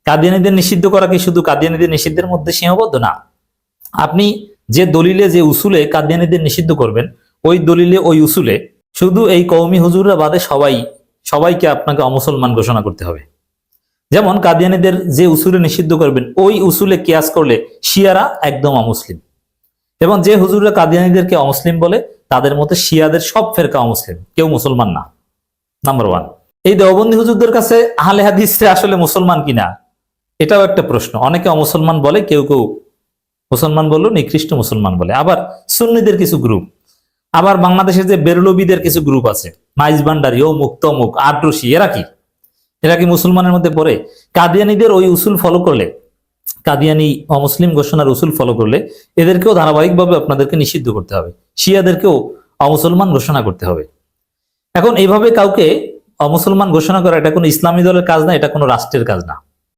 কাদিয়ানীদের নিষিদ্ধ করা কি শুধু কাদিয়ানীদের নিষিদ্ধের মধ্যে সীমাবদ্ধ? না, আপনি যে দলিলে যে উসুলে কাদিয়ানীদের নিষিদ্ধ করবেন, ওই দলিলে ওই উসুলে শুধু এই কওমি হুজুররা বাদে সবাইকে আপনাকে অমুসলমান ঘোষণা করতে হবে। যেমন কাদিয়ানীদের যে উসুলে নিষিদ্ধ করবেন, ওই উসুলে কিয়াস করলে শিয়ারা একদম অমুসলিম, এবং যে হুজুররা কাদিয়ানীদেরকে অমুসলিম বলে তাদের মতে শিয়াদের সব ফেরকা অমুসলিম, কেউ মুসলমান না। Number one. এই দেওবন্দি হুজুরদের কাছে আহলে হাদিসরা আসলে মুসলমান কিনা, এটাও একটা প্রশ্ন। অনেকে অমুসলমান বলে, কেউ কেউ মুসলমান বললো নিকৃষ্ট মুসলমান বলে। আবার সুন্নিদের কিছু গ্রুপ, আবার বাংলাদেশের যে বেরলবিদের কিছু গ্রুপ আছে, মাইজ ভান্ডারি, অমুক তমুক, আটরশি, এরা কি মুসলমানের মধ্যে পড়ে? কাদিয়ানীদের ওই উসুল ফলো করলে, কাদিয়ানী অমুসলিম ঘোষণার উসুল ফলো করলে এদেরকেও ধারাবাহিকভাবে আপনাদেরকে নিষিদ্ধ করতে হবে, শিয়াদেরকেও অমুসলমান ঘোষণা করতে হবে। এখন এইভাবে কাউকে অমুসলমান ঘোষণা করা এটা কোনো ইসলামী দলের কাজ না, এটা কোনো রাষ্ট্রের কাজ না।